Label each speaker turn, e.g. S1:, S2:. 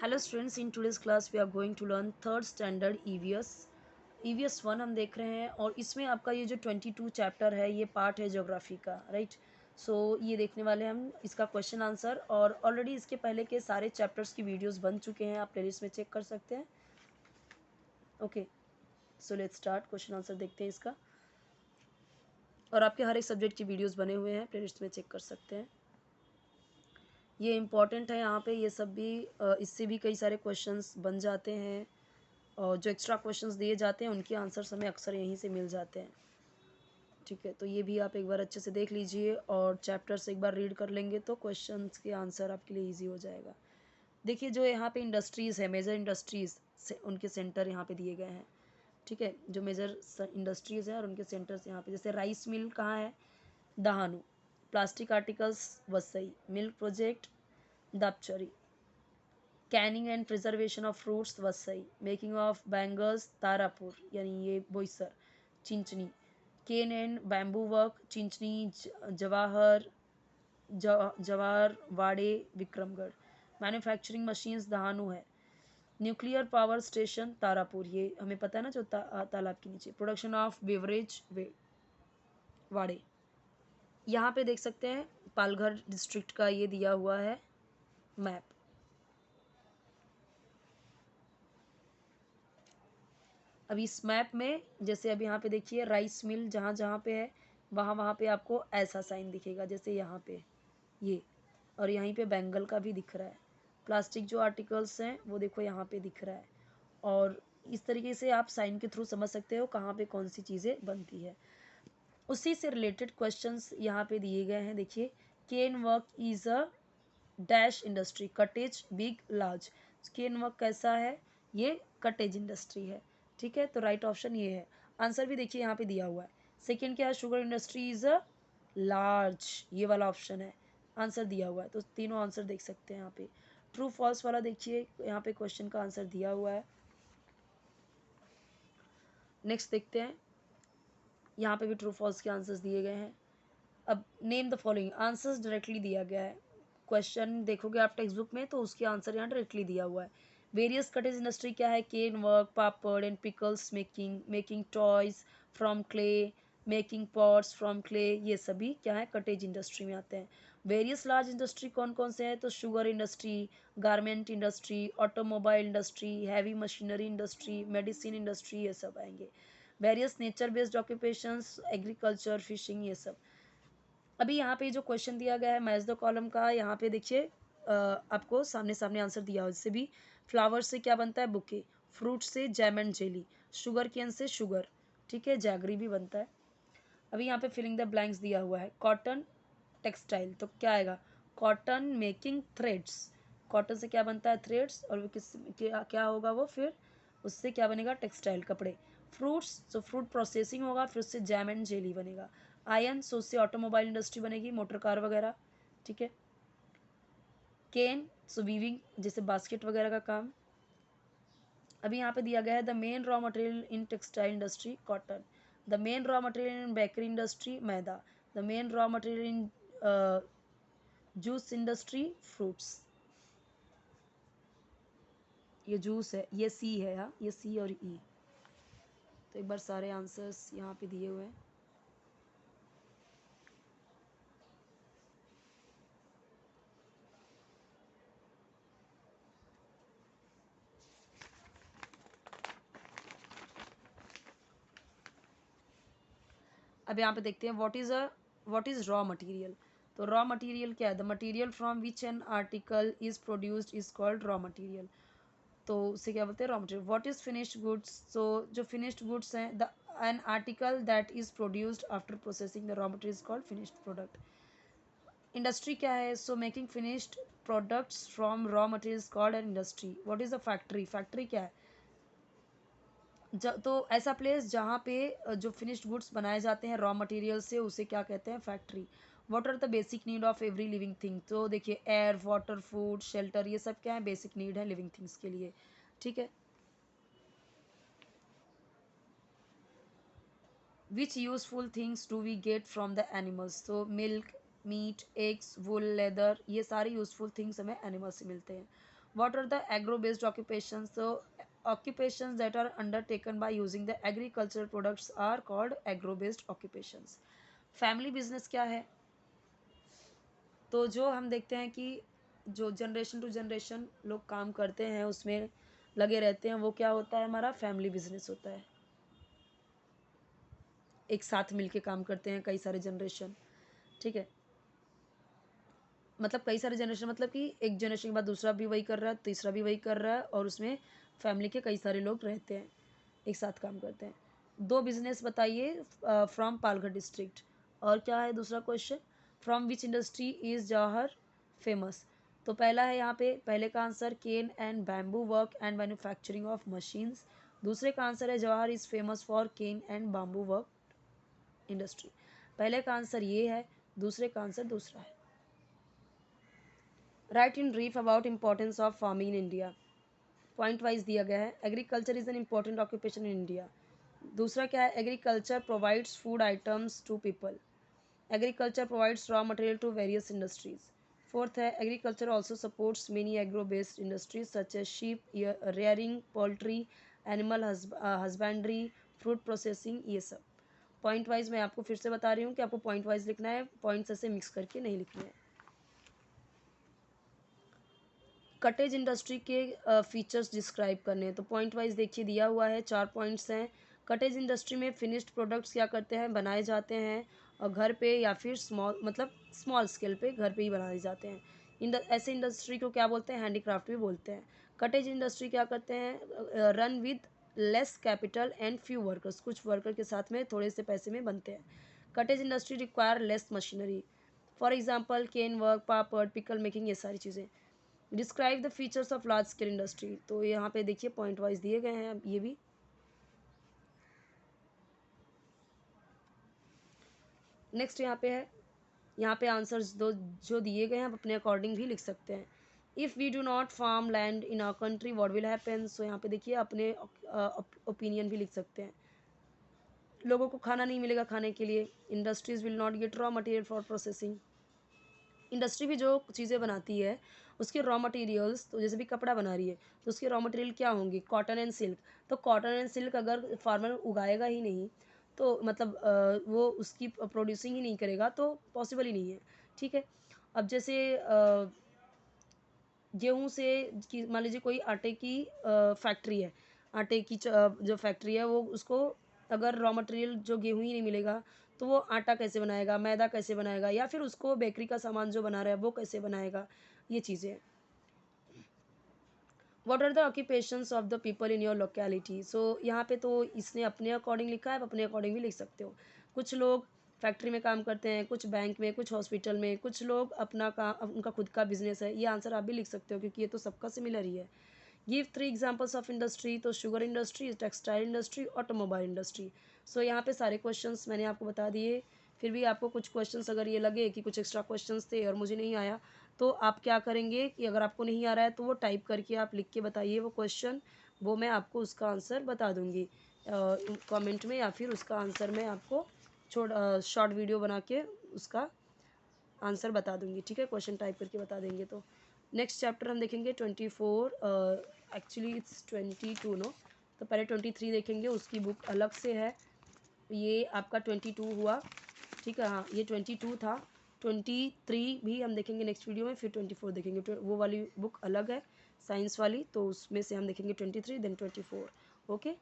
S1: Hello students, in today's class we are going to learn third standard EVS one हम देख रहे हैं। और इसमें आपका ये जो 22 चैप्टर है ये पार्ट है ज्योग्राफी का, राइट। सो ये देखने वाले हम इसका क्वेश्चन आंसर, और ऑलरेडी इसके पहले के सारे चैप्टर्स की वीडियोस बन चुके हैं, आप प्लेलिस्ट में चेक कर सकते हैं। Okay, so let's start. Question answer देखते हैं इसका, और आपके हर एक सब्जेक्ट की वीडियोज़ बने हुए हैं, प्लेलिस्ट में चेक कर सकते हैं। ये इम्पॉर्टेंट है यहाँ पे, ये सब भी इससे भी कई सारे क्वेश्चंस बन जाते हैं, और जो एक्स्ट्रा क्वेश्चंस दिए जाते हैं उनके आंसर्स हमें अक्सर यहीं से मिल जाते हैं। ठीक है, तो ये भी आप एक बार अच्छे से देख लीजिए, और चैप्टर्स एक बार रीड कर लेंगे तो क्वेश्चंस के आंसर आपके लिए ईजी हो जाएगा। देखिए, जो यहाँ पे इंडस्ट्रीज़ है, मेजर इंडस्ट्रीज़ से उनके सेंटर यहाँ पे दिए गए हैं। ठीक है, जो मेजर इंडस्ट्रीज़ हैं और उनके सेंटर्स यहाँ पे, जैसे राइस मिल कहाँ है, Dahanu. Plastic articles, Vasai. Milk project, Dapchari. Canning and preservation of fruits, Vasai. Making of bangles, Tarapur यानी ये Boisar. Chinchani. Cane and bamboo work, Chinchani, Jawhar Jawhar Wada, Vikramgad. Manufacturing machines, Dahanu है। न्यूक्लियर पावर स्टेशन, तारापुर, ये हमें पता है ना, जो तालाब के नीचे। Production of beverage, Wada. यहाँ पे देख सकते हैं पालघर डिस्ट्रिक्ट का ये दिया हुआ है मैप। अब इस मैप में जैसे अब यहाँ पे देखिए राइस मिल जहाँ जहाँ पे है, वहाँ वहाँ पे आपको ऐसा साइन दिखेगा, जैसे यहाँ पे ये, और यहीं पे बेंगल का भी दिख रहा है। प्लास्टिक जो आर्टिकल्स हैं वो देखो यहाँ पे दिख रहा है, और इस तरीके से आप साइन के थ्रू समझ सकते हो कहाँ पे कौन सी चीज़ें बनती है। उसी से रिलेटेड क्वेश्चंस यहाँ पे दिए गए हैं। देखिए, cane work is a dash industry, cottage, big, large. Cane work कैसा है, ये कटेज इंडस्ट्री है। ठीक है, तो राइट ऑप्शन ये है। आंसर भी देखिए यहाँ पे दिया हुआ है। सेकेंड क्या है, sugar industry is a large, ये वाला ऑप्शन है, आंसर दिया हुआ है। तो तीनों आंसर देख सकते हैं यहाँ पे। ट्रू फॉल्स वाला देखिए, यहाँ पे क्वेश्चन का आंसर दिया हुआ है। नेक्स्ट देखते हैं, यहाँ पे भी ट्रू फॉल्स के आंसर्स दिए गए हैं। अब name the following, answers directly दिया गया है। क्वेश्चन देखोगे आप टेक्स्ट बुक में तो उसके आंसर यहाँ डायरेक्टली दिया हुआ है। वेरियस कटेज इंडस्ट्री क्या है, cane work, papad and pickles making, making toys from clay, making pots from clay, ये सभी क्या है, कटेज इंडस्ट्री में आते हैं। वेरियस लार्ज इंडस्ट्री कौन कौन से हैं, तो sugar industry, garment industry, automobile industry, heavy machinery industry, medicine industry, ये सब आएंगे। Various nature based occupations, agriculture, fishing, ये सब। अभी यहाँ पे जो क्वेश्चन दिया गया है मैच द कॉलम का, यहाँ पे देखिए आपको सामने सामने आंसर दिया हो। इससे भी फ्लावर से क्या बनता है, बुके। फ्रूट से jam and jelly. Sugar cane से शुगर, ठीक है, जैगरी भी बनता है। अभी यहाँ पे फिलिंग द ब्लैंक्स दिया हुआ है। कॉटन, टेक्सटाइल, तो क्या आएगा, कॉटन मेकिंग थ्रेड्स। कॉटन से क्या बनता है, थ्रेड्स, और वो किस क्या होगा वो, फिर उससे क्या बनेगा, टेक्सटाइल, कपड़े। फ्रूट्स, तो फ्रूट प्रोसेसिंग होगा, फिर उससे जैम एंड जेली बनेगा। आयन, सो उससे ऑटोमोबाइल इंडस्ट्री बनेगी, मोटर कार वगैरह, ठीक है। केन, सो वीविंग, जैसे बास्केट वगैरह का काम। अभी यहाँ पे दिया गया है the main raw material in textile industry, cotton. The main raw material in bakery industry, maida. The main raw material in juice industry, fruits. ये जूस है, ये सी है, हाँ, ये सी और ई। तो एक बार सारे आंसर्स यहाँ पे दिए हुए हैं। अब यहाँ पे देखते हैं व्हाट इज रॉ मटेरियल। तो रॉ मटेरियल क्या है, the material from which an article is produced is called raw material. तो उसे क्या बोलते हैं, raw material. What is finished goods, तो जो फिनिश्ड गुड्स हैं, the an article that is produced after processing the raw material is called finished product. Industry क्या है, so making finished products from raw material called an industry. What is a factory, factory क्या है, तो ऐसा place जहाँ पे जो finished goods बनाए जाते हैं रॉ मटेरियल से, उसे क्या कहते हैं, factory. What are the basic need of every living thing, तो देखिए एयर, वाटर, फूड, शेल्टर, ये सब क्या है, बेसिक नीड है लिविंग थिंग्स के लिए, ठीक है। Which useful things do we get from the animals, तो milk, meat, eggs, wool, leather, ये सारे यूजफुल थिंग्स हमें एनिमल से मिलते हैं। What are the agro-based occupations? So occupations that are undertaken by using the agricultural products are called agro-based occupations. Family business क्या है? तो जो हम देखते हैं कि जो जनरेशन टू जनरेशन लोग काम करते हैं उसमें लगे रहते हैं, वो क्या होता है? हमारा फैमिली बिजनेस होता है। एक साथ मिलके काम करते हैं कई सारे जनरेशन, ठीक है। मतलब कई सारे जनरेशन, मतलब कि एक जनरेशन के बाद दूसरा भी वही कर रहा है, तीसरा भी वही कर रहा है, और उसमें फैमिली के कई सारे लोग रहते हैं, एक साथ काम करते हैं। दो बिजनेस बताइए फ्रॉम पालघर डिस्ट्रिक्ट। और क्या है दूसरा question? From which industry is Jawahar famous? तो पहला है यहाँ पे, पहले का answer cane and bamboo work and manufacturing of machines. दूसरे का आंसर है Jawahar is famous for cane and bamboo work industry. पहले का आंसर ये है, दूसरे का आंसर दूसरा है। Write in brief about importance of farming in India. Point wise दिया गया है। Agriculture is an important occupation in India. दूसरा क्या है? Agriculture provides food items to people. Agriculture provides raw material to various industries. Fourth है agriculture also supports many agro based industries such as sheep rearing, poultry, animal husbandry, fruit processing, ये सब। Point wise मैं आपको फिर से बता रही हूँ कि आपको पॉइंट वाइज लिखना है, पॉइंट्स ऐसे मिक्स करके नहीं लिखने हैं। कटेज इंडस्ट्री के फीचर्स डिस्क्राइब करने हैं, तो पॉइंट वाइज देखिए दिया हुआ है, 4 पॉइंट्स हैं। कटेज इंडस्ट्री में फिनिश्ड प्रोडक्ट्स क्या करते हैं? बनाए जाते हैं, और घर पे या फिर स्मॉल, मतलब स्मॉल स्केल पे घर पे ही बनाए जाते हैं। ऐसे इंडस्ट्री को क्या बोलते हैं? हैंडीक्राफ्ट भी बोलते हैं। कटेज इंडस्ट्री क्या करते हैं? Run with less capital and few workers, कुछ वर्कर के साथ में थोड़े से पैसे में बनते हैं। Cottage industry require less machinery, for example cane work, papad, pickle making, ये सारी चीज़ें। Describe the features of large scale industry, तो यहाँ पे देखिए पॉइंट वाइज दिए गए हैं, अब ये भी। नेक्स्ट यहाँ पे है, यहाँ पे आंसर्स दो जो दिए गए हैं आप अपने अकॉर्डिंग भी लिख सकते हैं। If we do not farm land in our country what will happen? So यहाँ पे देखिए अपने ओपिनियन भी लिख सकते हैं। लोगों को खाना नहीं मिलेगा खाने के लिए। Industries will not gate raw material for processing. Industry भी जो चीज़ें बनाती है उसके रॉ मटेरियल्स, तो जैसे भी कपड़ा बना रही है तो उसके रॉ मटेरियल क्या होंगे? Cotton and silk. तो कॉटन एंड सिल्क अगर फार्मर उगाएगा ही नहीं, तो मतलब वो उसकी प्रोड्यूसिंग ही नहीं करेगा, तो पॉसिबल ही नहीं है, ठीक है। अब जैसे गेहूँ से मान लीजिए कोई आटे की फैक्ट्री है, आटे की जो फैक्ट्री है वो, उसको अगर रॉ मटेरियल जो गेहूँ ही नहीं मिलेगा, तो वो आटा कैसे बनाएगा, मैदा कैसे बनाएगा, या फिर उसको बेकरी का सामान जो बना रहा है वो कैसे बनाएगा, ये चीज़ें। What are the occupations of the people in your locality? So यहाँ पे तो इसने अपने अकॉर्डिंग लिखा है, आप अपने अकॉर्डिंग भी लिख सकते हो। कुछ लोग फैक्ट्री में काम करते हैं, कुछ बैंक में, कुछ हॉस्पिटल में, कुछ लोग अपना काम, उनका खुद का बिजनेस है। ये आंसर आप भी लिख सकते हो क्योंकि ये तो सबका सिमिलर ही है। गिव 3 एग्जांपल्स ऑफ इंडस्ट्री, तो sugar industry, textile industry, automobile industry. So यहाँ पे सारे क्वेश्चंस मैंने आपको बता दिए। फिर भी आपको कुछ क्वेश्चंस अगर ये लगे कि कुछ एक्स्ट्रा क्वेश्चंस थे और मुझे नहीं आया, तो आप क्या करेंगे कि अगर आपको नहीं आ रहा है तो वो टाइप करके आप लिख के बताइए वो क्वेश्चन, वो मैं आपको उसका आंसर बता दूँगी कमेंट में, या फिर उसका आंसर मैं आपको शॉर्ट वीडियो बना के उसका आंसर बता दूंगी, ठीक है। क्वेश्चन टाइप करके बता देंगे। तो नेक्स्ट चैप्टर हम देखेंगे 24, एक्चुअली इट्स 22 नो, तो पहले 23 देखेंगे, उसकी बुक अलग से है। ये आपका 22 हुआ, ठीक है। हाँ, ये 22 था। 23 भी हम देखेंगे नेक्स्ट वीडियो में, फिर 24 देखेंगे। वो वाली बुक अलग है साइंस वाली, तो उसमें से हम देखेंगे 23 देन 24। ओके।